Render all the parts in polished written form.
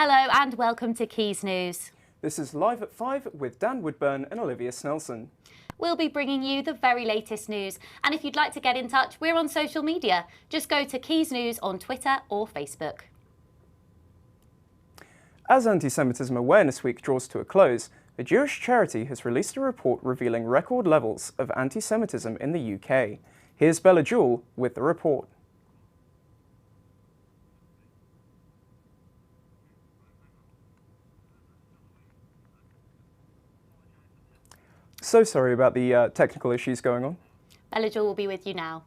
Hello and welcome to Quays News. This is Live at 5 with Dan Woodburn and Olivia Snelson. We'll be bringing you the very latest news, and if you'd like to get in touch, we're on social media. Just go to Quays News on Twitter or Facebook. As Anti-Semitism Awareness Week draws to a close, a Jewish charity has released a report revealing record levels of anti-Semitism in the UK. Here's Bella Jewell with the report. So sorry about the technical issues going on. Bella Jewell will be with you now.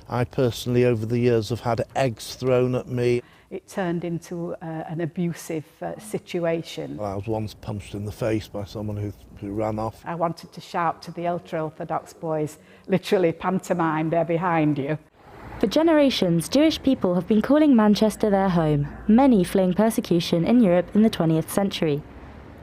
I personally, over the years, have had eggs thrown at me. It turned into an abusive situation. I was once punched in the face by someone who ran off. I wanted to shout to the ultra-Orthodox boys, literally pantomime, they're behind you. For generations, Jewish people have been calling Manchester their home, many fleeing persecution in Europe in the 20th century.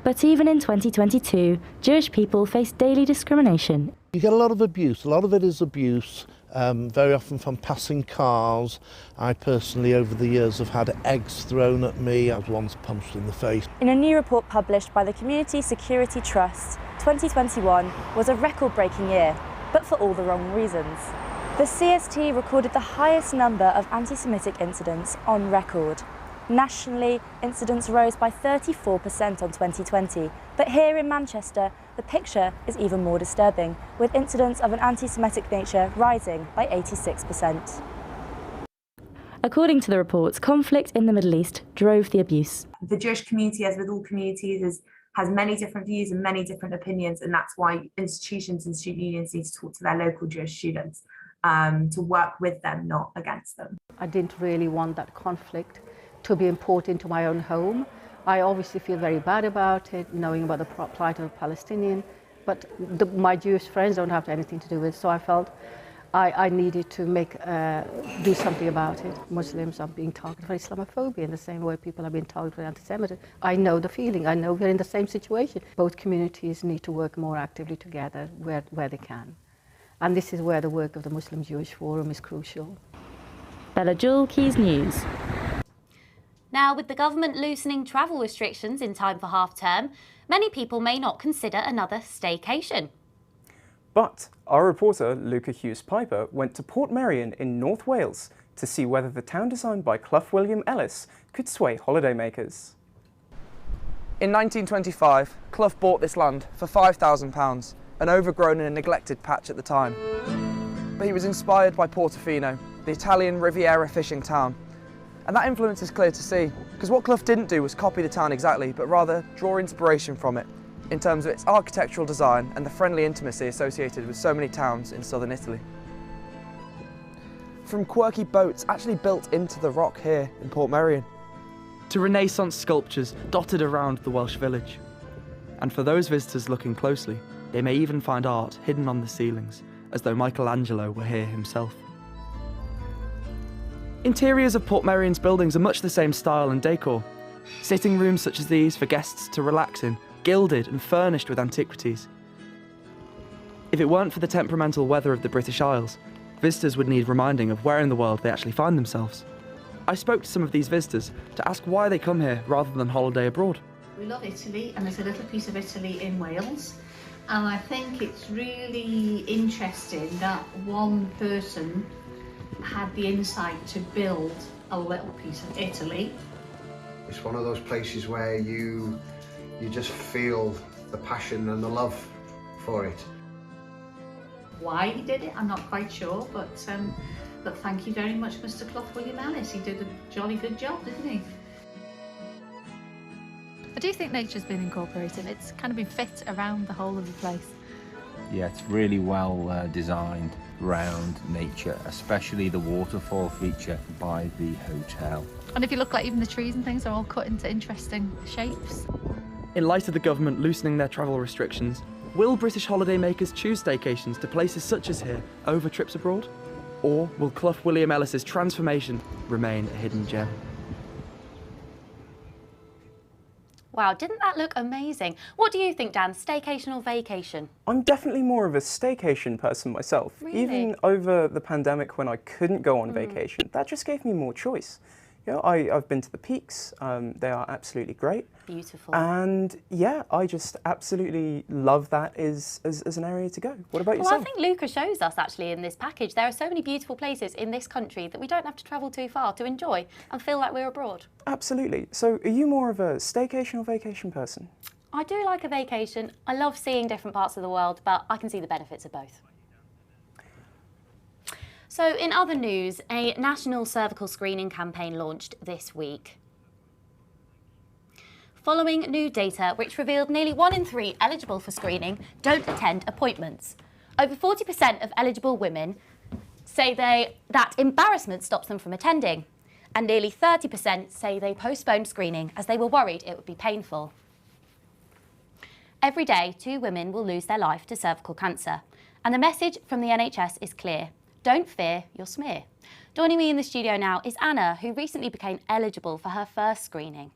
But even in 2022, Jewish people face daily discrimination. You get a lot of abuse. A lot of it is abuse, very often from passing cars. I personally, over the years, have had eggs thrown at me. I was once punched in the face. In a new report published by the Community Security Trust, 2021 was a record-breaking year, but for all the wrong reasons. The CST recorded the highest number of anti-Semitic incidents on record. Nationally, incidents rose by 34% on 2020, but here in Manchester, the picture is even more disturbing, with incidents of an anti-Semitic nature rising by 86%. According to the reports, conflict in the Middle East drove the abuse. The Jewish community, as with all communities, has many different views and many different opinions, and that's why institutions and student unions need to talk to their local Jewish students to work with them, not against them. I didn't really want that conflict to be imported into my own home. I obviously feel very bad about it, knowing about the plight of the Palestinian, but my Jewish friends don't have anything to do with it, so I felt I needed to do something about it. Muslims are being targeted for Islamophobia in the same way people are being targeted for anti-Semitism. I know the feeling, I know we're in the same situation. Both communities need to work more actively together where they can. And this is where the work of the Muslim-Jewish Forum is crucial. Bella Jewell, Quays News. Now, with the government loosening travel restrictions in time for half-term, many people may not consider another staycation. But our reporter, Luca Hughes-Piper, went to Portmeirion in North Wales to see whether the town designed by Clough William Ellis could sway holidaymakers. In 1925, Clough bought this land for £5,000, an overgrown and neglected patch at the time. But he was inspired by Portofino, the Italian Riviera fishing town. And that influence is clear to see, because what Clough didn't do was copy the town exactly, but rather draw inspiration from it, in terms of its architectural design and the friendly intimacy associated with so many towns in southern Italy. From quirky boats actually built into the rock here in Portmeirion, to Renaissance sculptures dotted around the Welsh village. And for those visitors looking closely, they may even find art hidden on the ceilings, as though Michelangelo were here himself. Interiors of Portmeirion's buildings are much the same style and decor. Sitting rooms such as these for guests to relax in, gilded and furnished with antiquities. If it weren't for the temperamental weather of the British Isles, visitors would need reminding of where in the world they actually find themselves. I spoke to some of these visitors to ask why they come here rather than holiday abroad. We love Italy, and there's a little piece of Italy in Wales, and I think it's really interesting that one person had the insight to build a little piece of Italy. It's one of those places where you just feel the passion and the love for it. Why he did it, I'm not quite sure, but thank you very much, Mr. Clough William Ellis. He did a jolly good job, didn't he? I do think nature's been incorporated. It's kind of been fit around the whole of the place. Yeah, it's really well designed around nature, especially the waterfall feature by the hotel. And if you look, like, even the trees and things are all cut into interesting shapes. In light of the government loosening their travel restrictions, will British holidaymakers choose staycations to places such as here over trips abroad? Or will Clough William Ellis's transformation remain a hidden gem? Wow, didn't that look amazing? What do you think, Dan? Staycation or vacation? I'm definitely more of a staycation person myself. Really? Even over the pandemic when I couldn't go on vacation, that just gave me more choice. You know, I've been to the peaks, they are absolutely great. Beautiful. And yeah, I just absolutely love that as an area to go. What about yourself? Well, I think Luca shows us actually in this package, there are so many beautiful places in this country that we don't have to travel too far to enjoy and feel like we're abroad. Absolutely. So are you more of a staycation or vacation person? I do like a vacation. I love seeing different parts of the world, but I can see the benefits of both. So in other news, a national cervical screening campaign launched this week. Following new data which revealed nearly 1 in 3 eligible for screening don't attend appointments. Over 40% of eligible women say that embarrassment stops them from attending, and nearly 30% say they postponed screening as they were worried it would be painful. Every day, 2 women will lose their life to cervical cancer, and the message from the NHS is clear. Don't fear your smear. Joining me in the studio now is Anna, who recently became eligible for her first screening.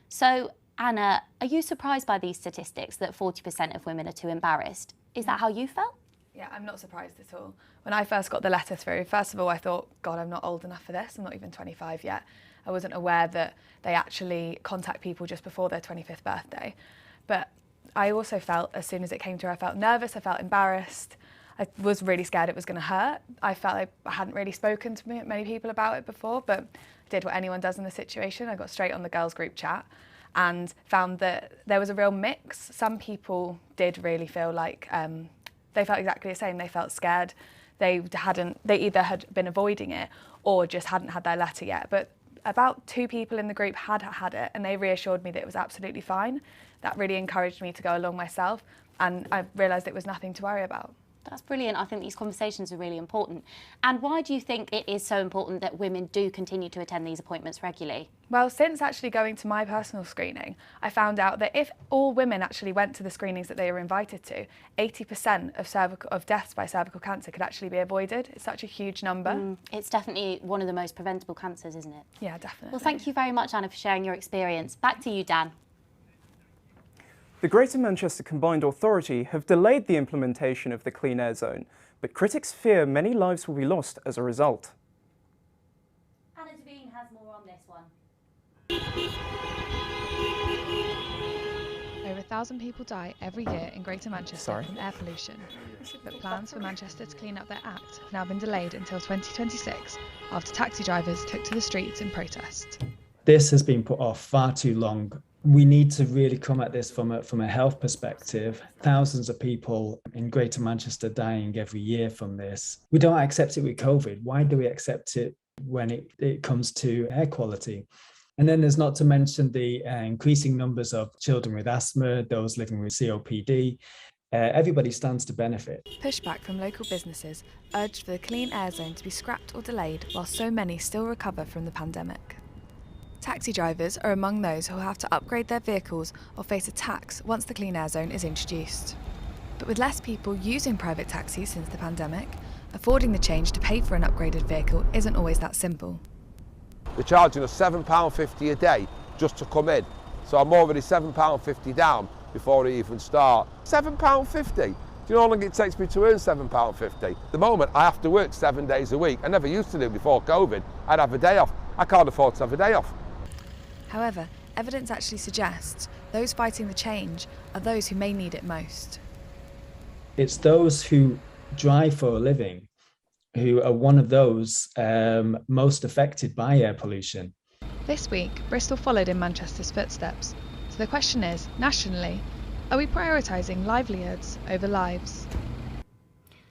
So, Anna, are you surprised by these statistics that 40% of women are too embarrassed? Is that how you felt? Yeah, I'm not surprised at all. When I first got the letter through, first of all, I thought, God, I'm not old enough for this. I'm not even 25 yet. I wasn't aware that they actually contact people just before their 25th birthday. But I also felt, as soon as it came through, I felt nervous, I felt embarrassed. I was really scared it was going to hurt. I felt like I hadn't really spoken to many people about it before, but I did what anyone does in the situation. I got straight on the girls' group chat and found that there was a real mix. Some people did really feel like they felt exactly the same. They felt scared. They either had been avoiding it or just hadn't had their letter yet. But about 2 people in the group had it, and they reassured me that it was absolutely fine. That really encouraged me to go along myself, and I realised it was nothing to worry about. That's brilliant. I think these conversations are really important. And why do you think it is so important that women do continue to attend these appointments regularly? Well, since actually going to my personal screening, I found out that if all women actually went to the screenings that they were invited to, 80% of deaths by cervical cancer could actually be avoided. It's such a huge number. It's definitely one of the most preventable cancers, isn't it? Yeah, definitely. Well, thank you very much, Anna, for sharing your experience. Back to you, Dan. The Greater Manchester Combined Authority have delayed the implementation of the Clean Air Zone, but critics fear many lives will be lost as a result. Anna Devine has more on this one. Over 1,000 people die every year in Greater Manchester from air pollution, but plans for Manchester to clean up their act have now been delayed until 2026 after taxi drivers took to the streets in protest. This has been put off far too long. We need to really come at this from a health perspective. Thousands of people in Greater Manchester dying every year from this. We don't accept it with COVID. Why do we accept it when it comes to air quality? And then there's not to mention the increasing numbers of children with asthma, those living with COPD. Everybody stands to benefit. Pushback from local businesses urged for the Clean Air Zone to be scrapped or delayed while so many still recover from the pandemic. Taxi drivers are among those who will have to upgrade their vehicles or face a tax once the Clean Air Zone is introduced. But with less people using private taxis since the pandemic, affording the change to pay for an upgraded vehicle isn't always that simple. They're charging us £7.50 a day just to come in, so I'm already £7.50 down before I even start. £7.50? Do you know how long it takes me to earn £7.50? At the moment I have to work 7 days a week. I never used to do before COVID. I'd have a day off. I can't afford to have a day off. However, evidence actually suggests those fighting the change are those who may need it most. It's those who drive for a living who are one of those most affected by air pollution. This week, Bristol followed in Manchester's footsteps. So the question is, nationally, are we prioritising livelihoods over lives?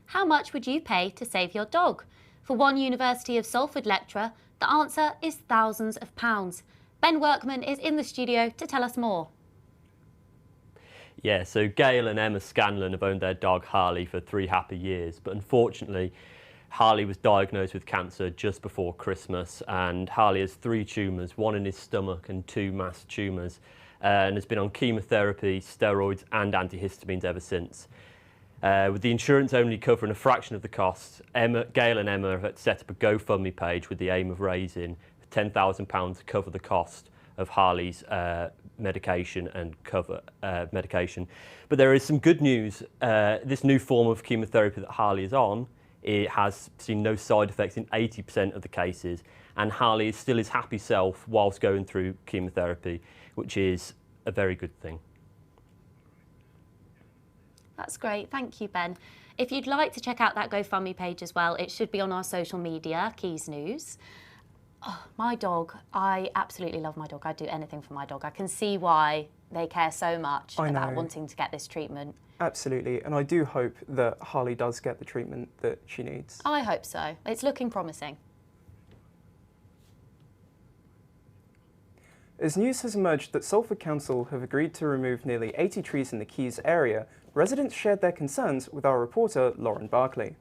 How much would you pay to save your dog? For one University of Salford lecturer, the answer is thousands of pounds. Ben Workman is in the studio to tell us more. Yeah, so Gail and Emma Scanlon have owned their dog Harley for 3 happy years, but unfortunately Harley was diagnosed with cancer just before Christmas, and Harley has 3 tumours, 1 in his stomach and 2 mass tumours, and has been on chemotherapy, steroids and antihistamines ever since. With the insurance only covering a fraction of the costs, Gail and Emma have set up a GoFundMe page with the aim of raising £10,000 to cover the cost of Harley's medication and medication. But there is some good news. This new form of chemotherapy that Harley is on, it has seen no side effects in 80% of the cases, and Harley is still his happy self whilst going through chemotherapy, which is a very good thing. That's great, thank you, Ben. If you'd like to check out that GoFundMe page as well, it should be on our social media, Quays News. Oh, my dog, I absolutely love my dog. I'd do anything for my dog. I can see why they care so much about wanting to get this treatment. Absolutely, and I do hope that Harley does get the treatment that she needs. I hope so. It's looking promising. As news has emerged that Salford Council have agreed to remove nearly 80 trees in the Quays area, residents shared their concerns with our reporter Lauren Barkley.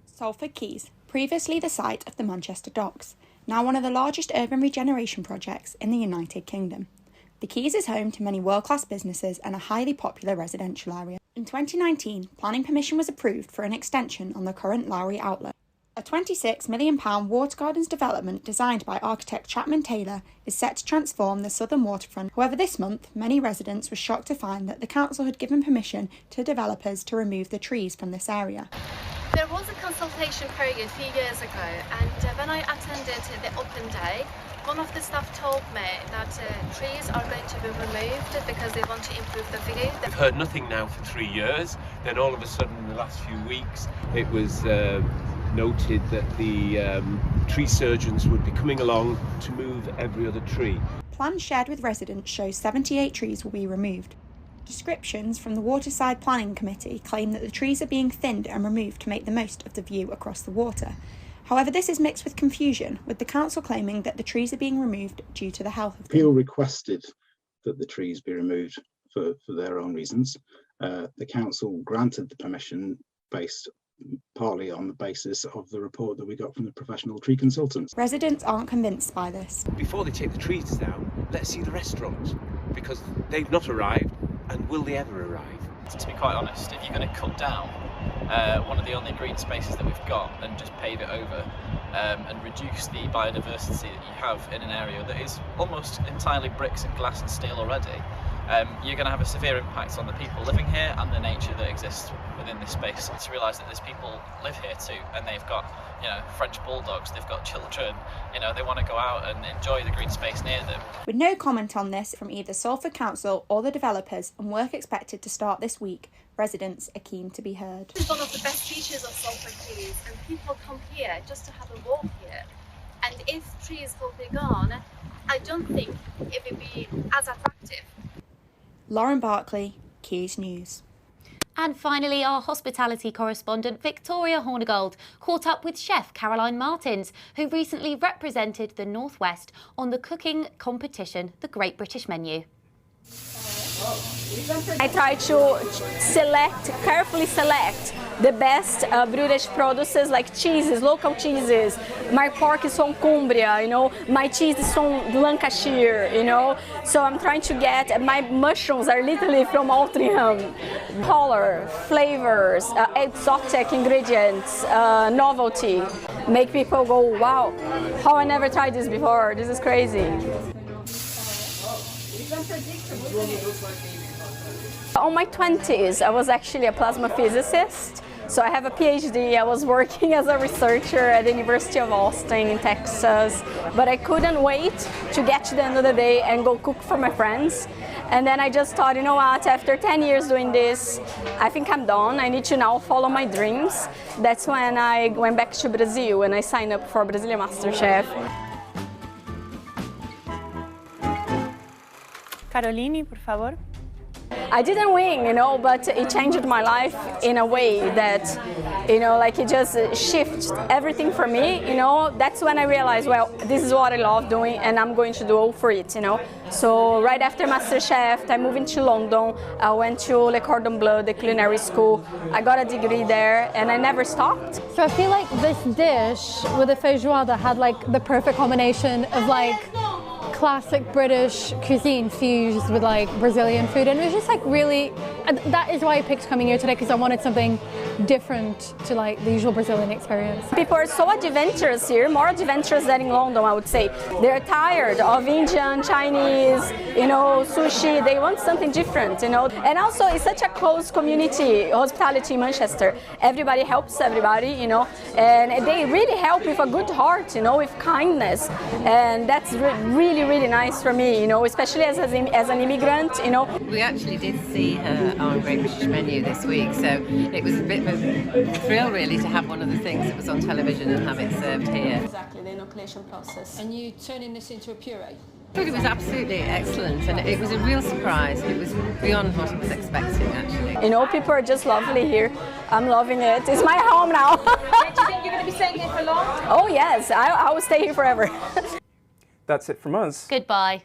Salford Quays, previously the site of the Manchester Docks, now one of the largest urban regeneration projects in the United Kingdom. The Quays is home to many world-class businesses and a highly popular residential area. In 2019, planning permission was approved for an extension on the current Lowry outlet. A £26 million water gardens development designed by architect Chapman Taylor is set to transform the southern waterfront. However, this month, many residents were shocked to find that the council had given permission to developers to remove the trees from this area. There was a consultation period a few years ago, and when I attended the open day, one of the staff told me that trees are going to be removed because they want to improve the view. I've heard nothing now for 3 years, then all of a sudden in the last few weeks it was noted that the tree surgeons would be coming along to move every other tree. Plans shared with residents show 78 trees will be removed. Descriptions from the Waterside Planning Committee claim that the trees are being thinned and removed to make the most of the view across the water. However, this is mixed with confusion, with the council claiming that the trees are being removed due to the health of them. Peel requested that the trees be removed for their own reasons. The council granted the permission based partly on the basis of the report that we got from the professional tree consultants. Residents aren't convinced by this. Before they take the trees down, let's see the restaurants, because they've not arrived, and will they ever arrive? To be quite honest, if you're going to cut down one of the only green spaces that we've got and just pave it over and reduce the biodiversity that you have in an area that is almost entirely bricks and glass and steel already, you're going to have a severe impact on the people living here and the nature that exists within this space. To realise that there's people live here too, and they've got, you know, French bulldogs, they've got children, you know, they want to go out and enjoy the green space near them. With no comment on this from either Salford Council or the developers, and work expected to start this week, residents are keen to be heard. This is one of the best features of Salford Quays, and people come here just to have a walk here. And if trees will be gone, I don't think it will be as attractive. Lauren Barkley, Quays News. And finally, our hospitality correspondent Victoria Hornigold caught up with chef Caroline Martins, who recently represented the North West on the cooking competition, The Great British Menu. I try to carefully select the best British produces like cheeses, local cheeses. My pork is from Cumbria, you know, my cheese is from Lancashire, you know. So I'm trying to get, my mushrooms are literally from Altrincham. Color, flavors, exotic ingredients, novelty. Make people go, wow, how I never tried this before, this is crazy. On my 20s, I was actually a plasma physicist. So I have a PhD. I was working as a researcher at the University of Austin in Texas, but I couldn't wait to get to the end of the day and go cook for my friends. And then I just thought, you know what, after 10 years doing this, I think I'm done. I need to now follow my dreams. That's when I went back to Brazil and I signed up for Brazilian MasterChef. Caroline, por favor. I didn't win, you know, but it changed my life in a way that, you know, like it just shifted everything for me, you know. That's when I realized, well, this is what I love doing and I'm going to do all for it, you know. So right after MasterChef, I moved into London. I went to Le Cordon Bleu, the culinary school. I got a degree there and I never stopped. So I feel like this dish with the feijoada had like the perfect combination of like classic British cuisine fused with like Brazilian food, and it was just like really, that is why I picked coming here today, because I wanted something different to like the usual Brazilian experience. People are so adventurous here, more adventurous than in London, I would say. They're tired of Indian, Chinese, you know, sushi. They want something different, you know. And also it's such a close community, hospitality in Manchester. Everybody helps everybody, you know, and they really help with a good heart, you know, with kindness. And that's really nice for me, you know, especially as an immigrant, you know. We actually did see her on Great British Menu this week, so it was a bit of a thrill really to have one of the things that was on television and have it served here. Exactly, the inoculation process. And you turning this into a puree? I thought it was absolutely excellent, and it was a real surprise. It was beyond what I was expecting, actually. You know, people are just lovely here. I'm loving it. It's my home now. Do you think you're going to be staying here for long? Oh yes, I will stay here forever. That's it from us. Goodbye.